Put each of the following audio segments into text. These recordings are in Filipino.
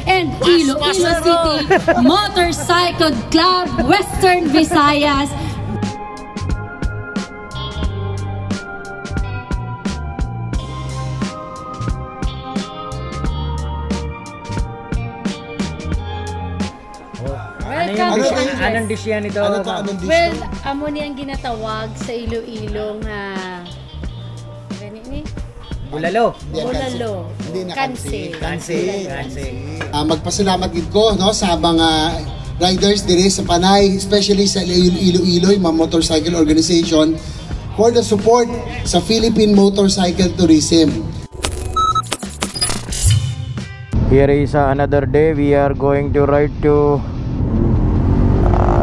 and Iloilo City Motorcycle Club, Western Visayas. Anong dish yan ito? Well, amo niyang ginatawag sa Iloilo nga bulalo. Bulalo. Kansi. Magpasalamat gid ko no sa mga riders dire sa Panay, especially sa Iloilo Motorcycle Organization for the support sa Philippine Motorcycle Tourism. Here is another day. We are going to ride to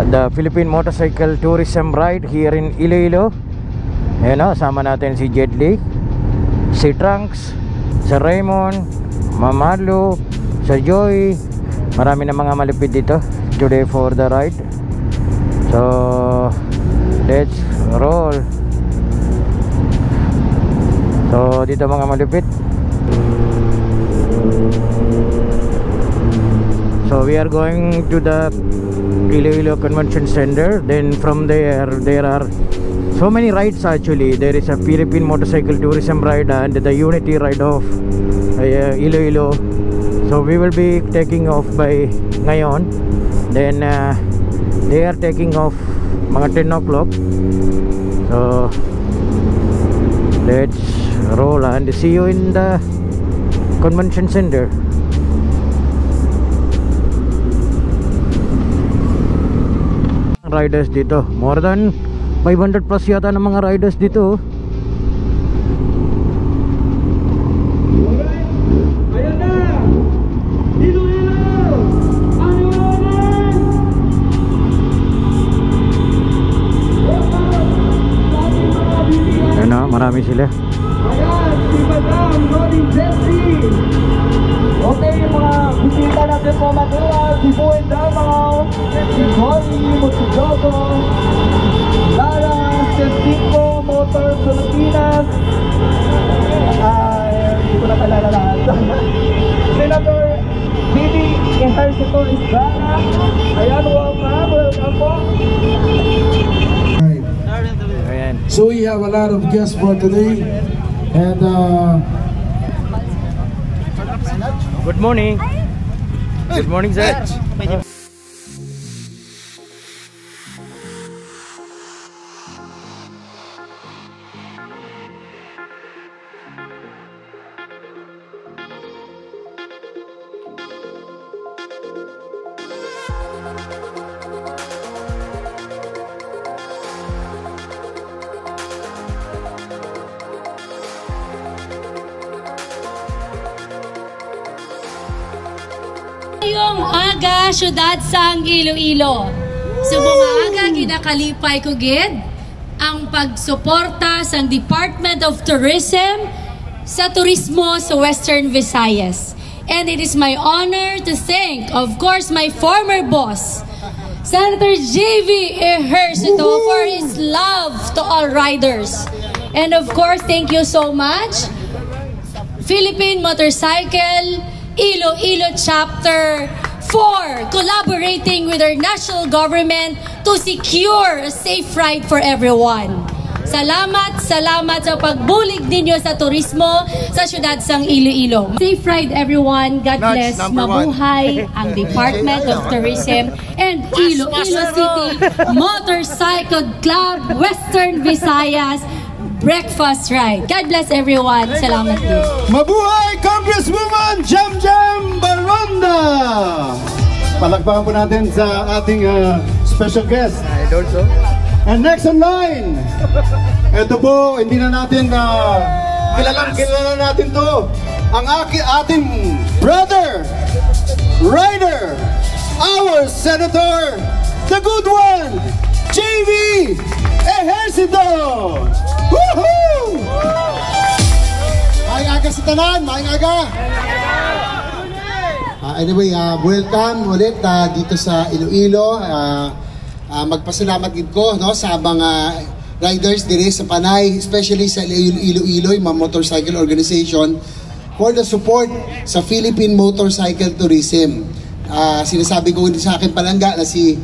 the Philippine Motorcycle Tourism ride here in Iloilo. Ayan o, sama natin si Jedley, si Trunks, si Raymond, Mamalo, si Joy. Marami na mga malupit dito today for the ride. So let's roll. So dito mga malupit. So we are going to the Iloilo Convention Center. Then from there are so many rides actually. There is a Philippine Motorcycle Tourism ride and the Unity ride of Iloilo. So we will be taking off by ngayon. Then they are taking off mga 10 o'clock. So let's roll and see you in the Convention Center. Riders dito, more than 500 plus yata ng mga riders dito. Ayan na! Iloilo! Ayan na, marami sila. Ayan, si Madam Rodin Jessie! Okay, mga bisita natin po Madura, si Buen Davao, si Connie Mutsujoso, Lara Cestico Motor Pilipinas, hindi ko na kalala lahat. Senator Bibi Ejercito Estrada, ayan, welcome po. Ayan. So we have a lot of guests for today, and Good morning. Good morning, sir. Ngayong aga, syudad sang Iloilo. So mga aga, ginakalipay ko gid ang pagsuporta sa Department of Tourism sa turismo sa Western Visayas. And it is my honor to thank, of course, my former boss, Senator J.V. Ejercito, for his love to all riders. And of course, thank you so much, Philippine Motorcycle Iloilo Chapter, for collaborating with our national government to secure a safe ride for everyone. Salamat sa pagbulig ninyo sa turismo sa syudad sang Iloilo. Safe ride everyone. God bless. Mabuhay ang Department of Tourism and Iloilo City Motorcycle Club, Western Visayas breakfast ride. God bless everyone. Salamat din. mabuhay Congresswoman Jam Jam Baronda! Palakpakan po natin sa ating special guest. And next in line, ito po, hindi na natin kilala natin to. Ang ating brother, rider, our senator, the good one, J.V. Ejercito! Woohoo! Maayong aga sa tanan, maayong aga! Anyway, welcome ulit dito sa Iloilo. Magpasalamat din ko no, sa mga riders dire sa Panay, especially sa Iloilo Motorcycle Organization for the support sa Philippine Motorcycle Tourism. Sinasabi ko sa akin palangga na si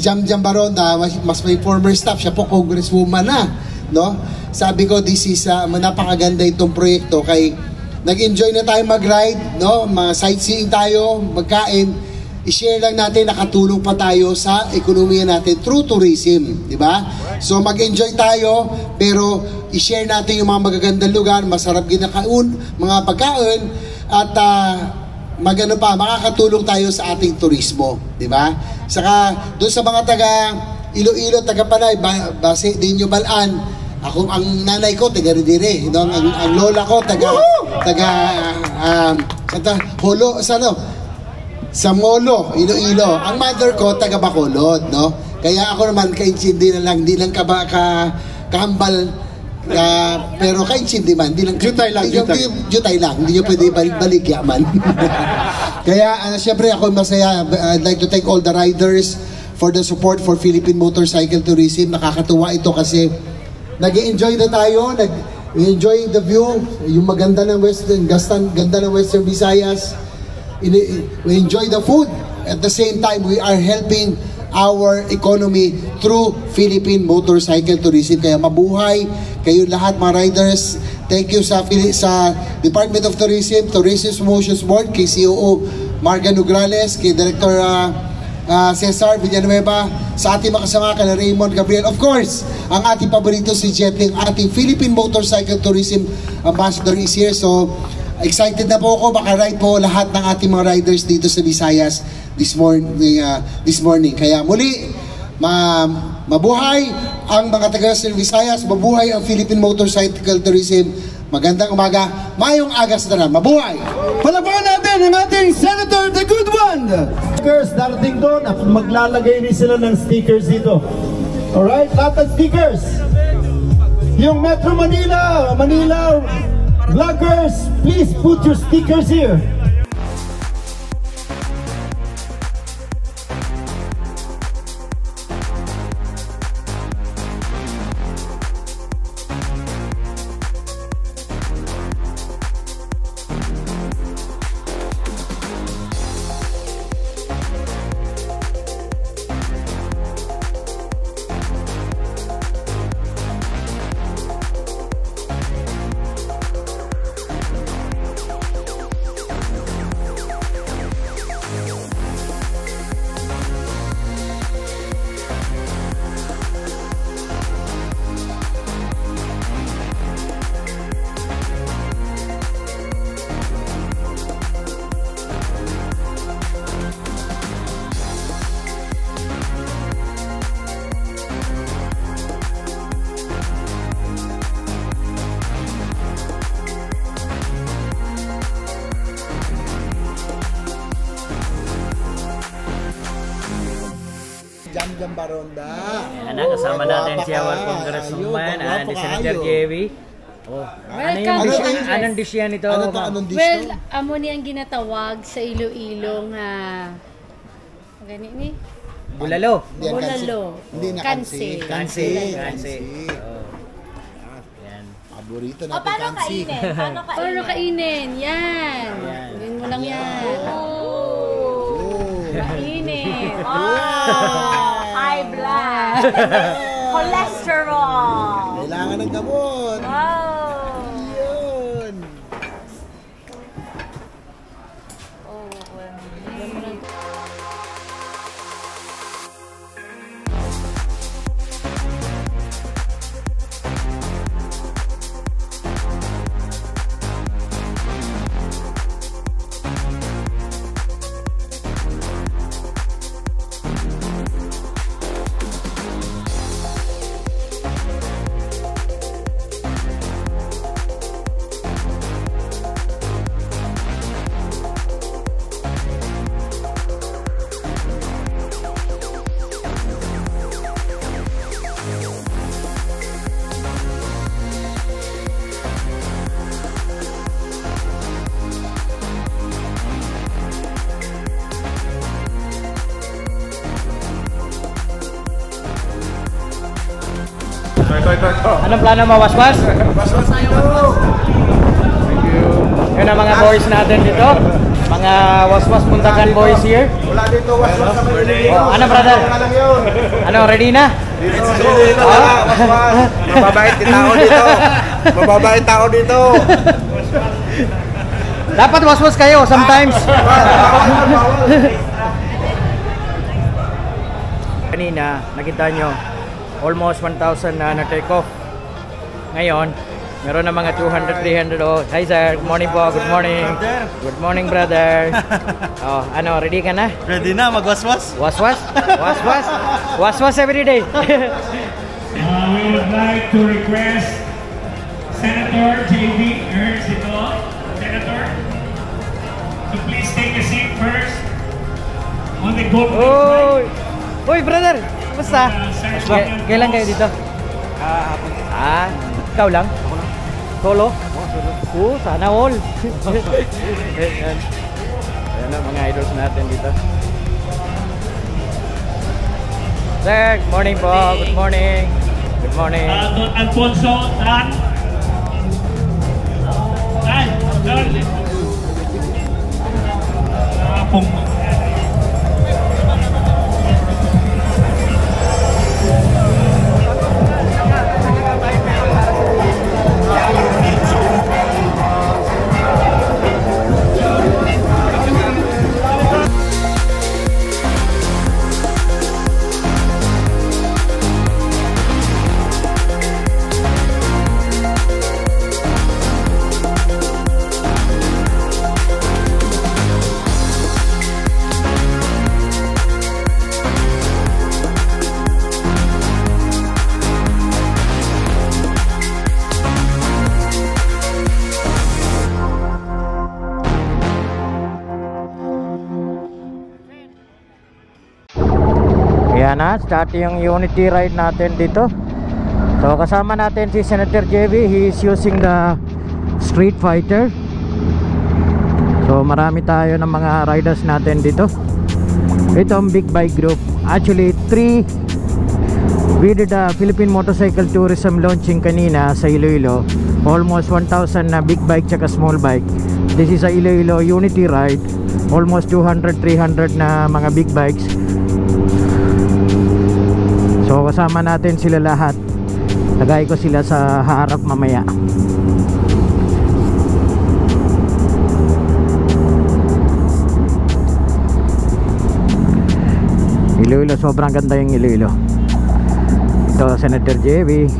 Jam Baron na mas may former staff, siya po congresswoman na, no? Sabi ko, this is napakaganda itong proyekto kay nag-enjoy na tayo mag-ride, no? Sightseeing tayo, magkain, i-share lang natin, nakatulong pa tayo sa ekonomiya natin through tourism, di ba? So mag-enjoy tayo, pero i-share natin yung mga magagandang lugar, masarap ginakaon, mga pagkain, at makakatulong tayo sa ating turismo, di ba? Saka doon sa mga taga Iloilo, taga Panay, base din yung Balaan. Ang nanay ko taga Ridire, no? Ang lola ko taga Holo, sa Molo, Iloilo. Ang mother ko taga Bacolod, no? Kaya ako naman kaintindi na lang, di lang kahambal, pero kaintindi man, di lang jutay lang, hindi nyo pwede balik yaman. Kaya siyempre ako masaya. I'd like to thank all the riders for the support for Philippine Motorcycle Tourism. Nakakatuwa ito kasi nag-enjoy na tayo, nag-enjoy the view, yung maganda ng ganda ng Western Visayas. We enjoy the food. At the same time, we are helping our economy through Philippine Motorcycle Tourism. Kaya mabuhay kayo lahat mga riders. Thank you sa Department of Tourism, Tourism Promotions Board, kay COO Marga Nograles, kay Director Cesar Villanueva, sa ating makasama ka na Raymond Gabriel. Of course, ang ating paborito si Jetting, ating Philippine Motorcycle Tourism Ambassador is here. So, excited na po ako, maka-ride po lahat ng ating mga riders dito sa Visayas this morning. Kaya muli, mabuhay ang mga taga sa Visayas, mabuhay ang Philippine Motorcycle Tourism. Magandang umaga, mayong agas na mabuhay! Palabakan natin ang ating Senator, the good one! Stickers, darating doon at maglalagay rin sila ng stickers dito. Alright, lahat ng stickers. Yung Metro Manila vloggers, please put your stickers here. Jam Baronda. Ayan, kasama natin si our congressman, si Senator Jewi. Anong dish yan ito? Well, amo niyang ginatawag sa Iloilo nga gani ni? Bulalo. Hindi na kansi. Kansi. Paborito natin paano kansi. Paano kainin? Yan. Gawin mo lang yan. Kainin. High blood. Cholesterol. Kailangan ng gamot. Yun. Anong plano mo, Waswas? Thank you. Yun ang mga boys natin dito. Mga waswas puntakan boys here. Wala dito, waswas sa Manila. Oh, ano brother? Ano, ready na? Dito, waswas. Mababait tao dito. Mababait tao dito. Dapat waswas kayo sometimes. Kanina, nakita nyo, almost 1,000 na take off. Ngayon, meron na mga 200, 300. Oh, hi sir, good morning po, good morning. Good morning brother. Oh, ano, ready ka na? Ready na, magwaswas? Waswas? Waswas? Waswas every day. We would like to request Senator J.B. Ernst ito. Senator, to please take a seat first on the gold Oy! Oy brother, kumusta? Kailan kayo dito? Ikaw lang? Solo? Sana all. Ayan na mga idols natin dito. Sir, good morning po. Good morning. Good morning. Don Alfonso, Dan. Ay, Don. Pong. Ayan na, start yung unity ride natin dito. So kasama natin si Senator JB. He is using the Street Fighter. So marami tayo ng mga riders natin dito. Ito ang big bike group. Actually 3. We did a Philippine Motorcycle Tourism launching kanina sa Iloilo. Almost 1,000 na big bike tsaka small bike. This is a Iloilo unity ride. Almost 200, 300 na mga big bikes. So kasama natin sila lahat. Lagay ko sila sa harap mamaya. Iloilo, sobrang ganda yung Iloilo. Ito Senator JB.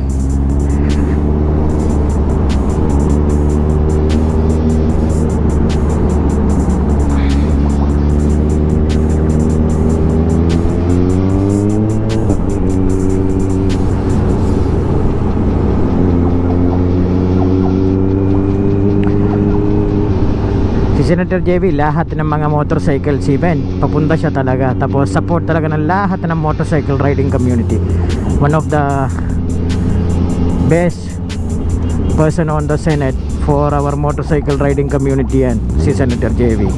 Senator JB, lahat ng mga motorcycle event papunta siya talaga, tapos support talaga ng lahat ng motorcycle riding community. One of the best person on the Senate for our motorcycle riding community yan, si Senator JB.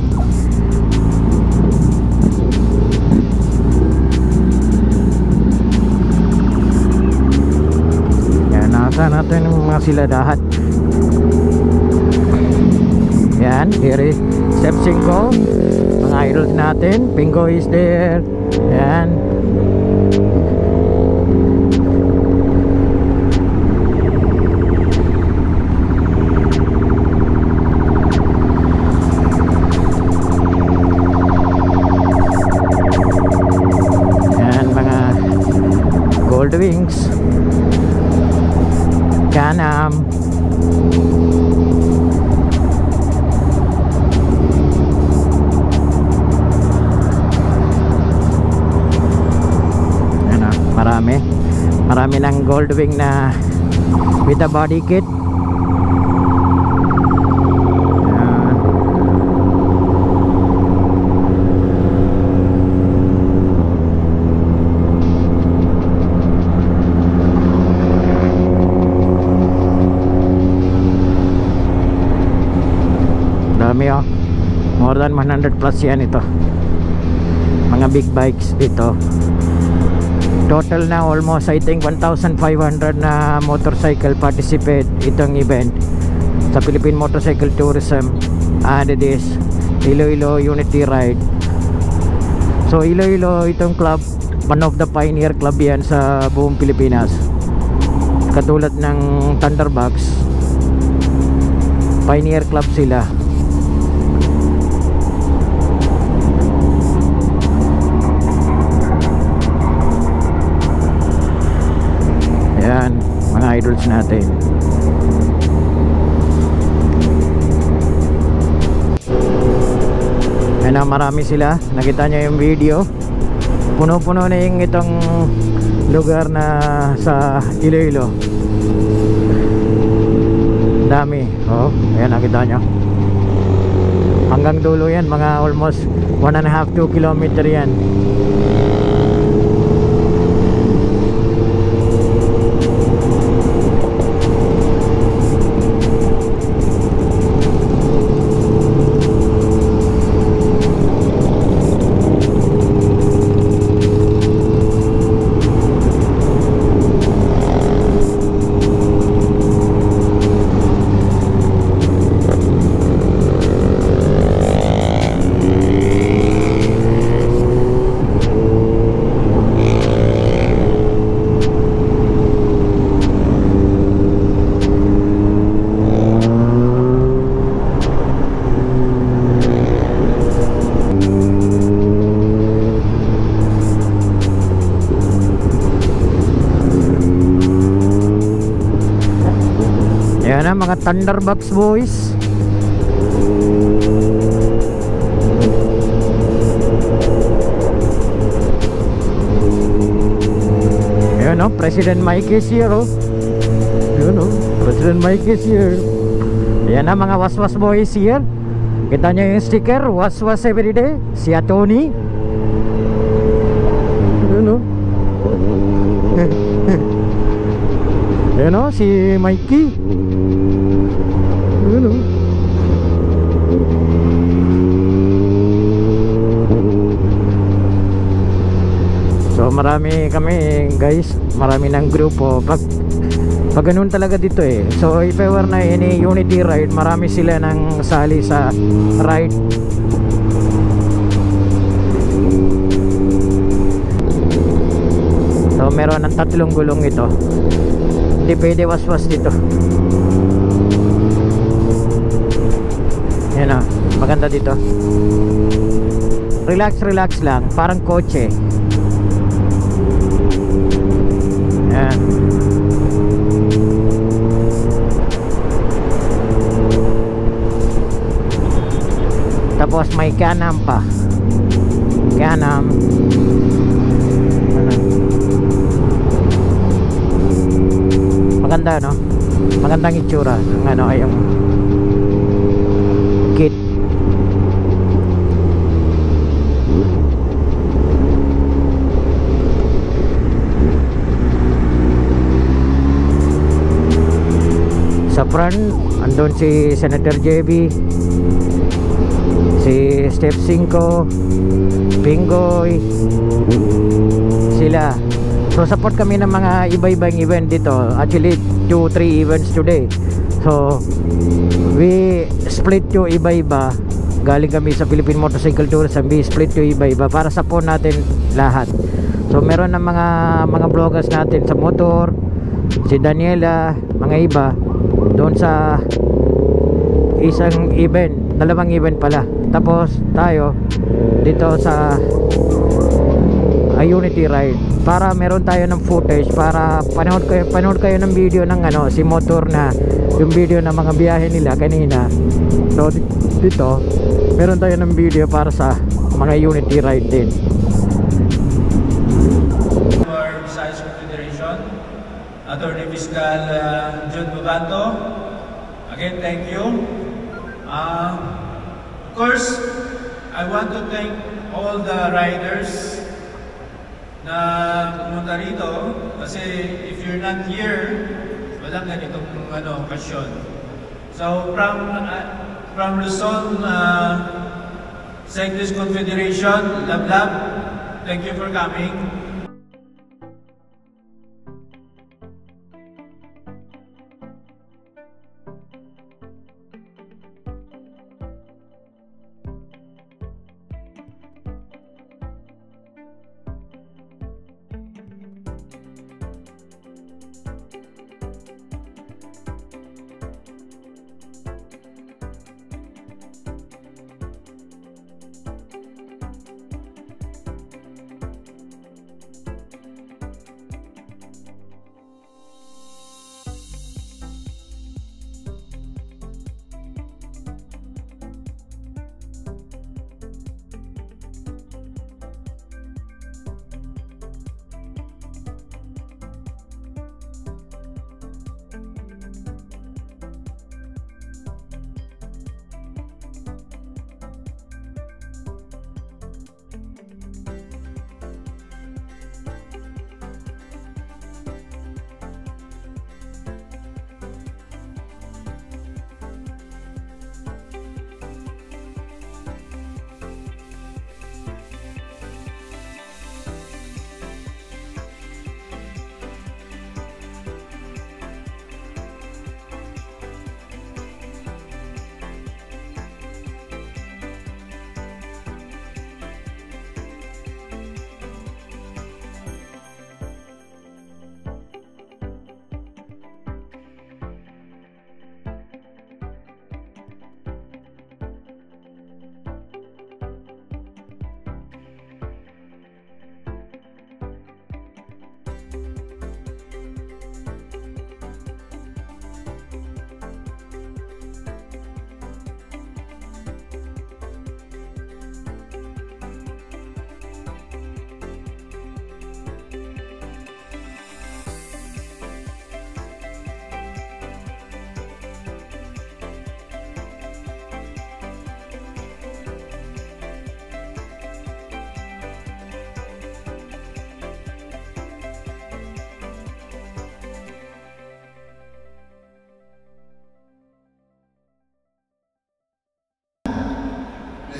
Yan, nasa natin mga sila lahat. Yan, here is Step 5. Mga idols natin. Pingo is there. Yan. Yan, mga Gold Wings. Can-Am. Marami ng Goldwing na with a body kit. Dami oh. More than 100 plus yan ito. Mga big bikes dito. Total na almost I think 1,500 na motorcycle participate itong event sa Philippine Motorcycle Tourism. and this Iloilo Unity Ride. So Iloilo, itong club, one of the pioneer club yan sa buong Pilipinas. Katulad ng Thunderbucks, pioneer club sila. Ayan, mga idols natin. Ayan na, marami sila. Nakita nyo yung video. Puno-puno na yung itong lugar na sa Iloilo. Dami. Oh, ayan, nakita nyo. Hanggang dulo yan, mga almost 1.5-2 kilometer yan. Ayan na, mga Thunderbucks boys. Ayan o, President Mike is here o. Ayan o, President Mike is here. Ayan na, mga waswas boys here. Kita nyo yung sticker, waswas everyday. Si Tony. Ayan o. Ayan o, si Mikey. Ayan o. So marami kami guys, marami ng grupo. Pag ganun talaga dito eh. So if ever na any Unity Ride, marami sila ng sali sa ride. So meron ng 3 gulong ito. Hindi pwede waswas dito. Yan o, maganda dito. Relax lang, parang kotse. Yan. Tapos may Can-Am pa. Can-Am. Maganda no? Magandang itsura ng ano ay yung kit. Sa front andun si Senator JB, si Step 5, Pingoy, sila. So support kami ng mga iba-ibang event dito. Actually 2-3 events today. So we split yung iba-iba. Galing kami sa Philippine Motorcycle Tourism, we split yung iba-iba para support natin lahat. So meron ng mga vloggers natin sa motor, si Daniela, mga iba doon sa isang event, 2 event pala. Tapos tayo dito sa Unity Ride, para meron tayo ng footage, para panood kayo ng video ng ano, si motor na yung video ng mga biyahe nila kanina. So dito meron tayo ng video para sa mga Unity Ride din. For Visayas Confederation, Attorney Fiscal John Bubanto, again thank you. Of course, I want to thank all the riders na pumunta rito, kasi if you're not here, walang ganitong okasyon. So from Luzon Cyclist Confederation, Lablab, thank you for coming.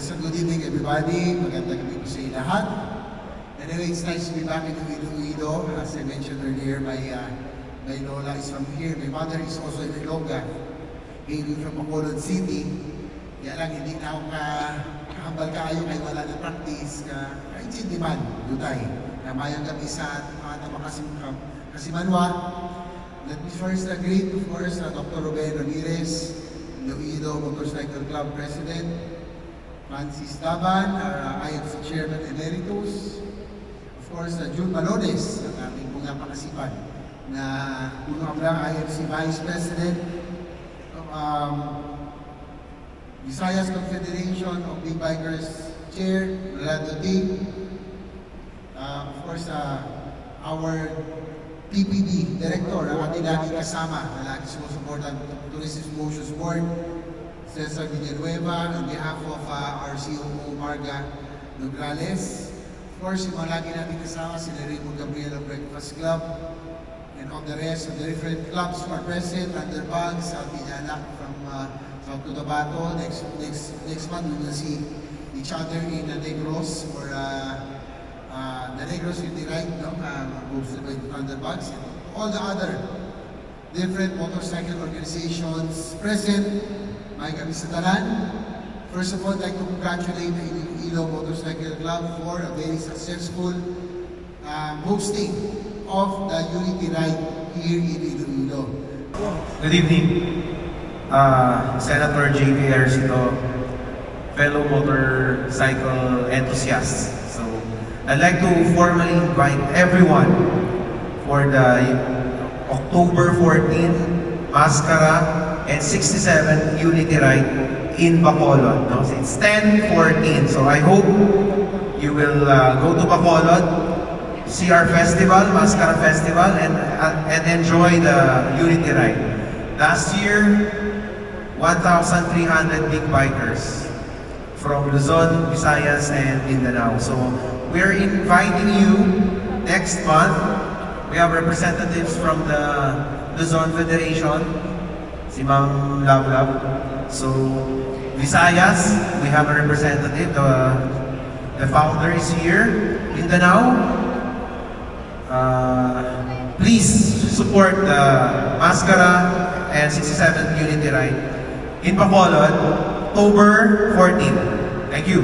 So good evening everybody, magandang gabi po sa inyo lahat. Anyway, it's nice to be back in Iloilo. As I mentioned earlier, my Lola is from here. My mother is also in Ilongga, hailing from Bacolod City. Kaya lang, hindi na ako kahambal kaayo kay wala na practice kahit hindi man, Dutay. Namayang kami sa Kasimanwa. Let me first greet, of course, Dr. Ruben Ramirez, Iloilo Motorcycle Club President, Francis Daban, our IFC Chairman Emeritus, of course, June Malones, ang ating mga pakasipan na unang IFC Vice President, Visayas Confederation of Big Bikers Chair, Rolando D. Of course, our PPD Director, ang ating lagi kasama, na lagi sumusuportan ng Tourism Promotions Board, Cesar Villanueva, on behalf of our COO Marga Nograles. Of course, yung mga lagi natin kasama, sila Raymond Gabriel of Breakfast Club, and all the rest of the different clubs who are present, Thunderbugs, South Iñanak from South Cotabato. Next month, we will see each other in the Negros, or the Negros Unity Ride, no? Hosted by Thunderbugs, and all the other different motorcycle organizations present. May kami sa tanan. First of all, I'd like to congratulate the Iloilo Motorcycle Club for a very successful hosting of the Unity Ride here in Iloilo. Good evening, Senator J.V. Ercito, fellow motorcycle enthusiasts. So, I'd like to formally invite everyone for the October 14 Mascara and 67 Unity Ride in Bacolod. No? So it's 10-14. So I hope you will go to Bacolod, see our festival, Mascara Festival, and enjoy the Unity Ride. Last year, 1,300 big bikers from Luzon, Visayas, and Mindanao. So we're inviting you next month. We have representatives from the Luzon Federation, si Ma'am Lablab. So, Visayas, we have a representative, the founder is here. Mindanao, please support the Mascara and 67th Unity Ride in Bacolod, October 14. Thank you.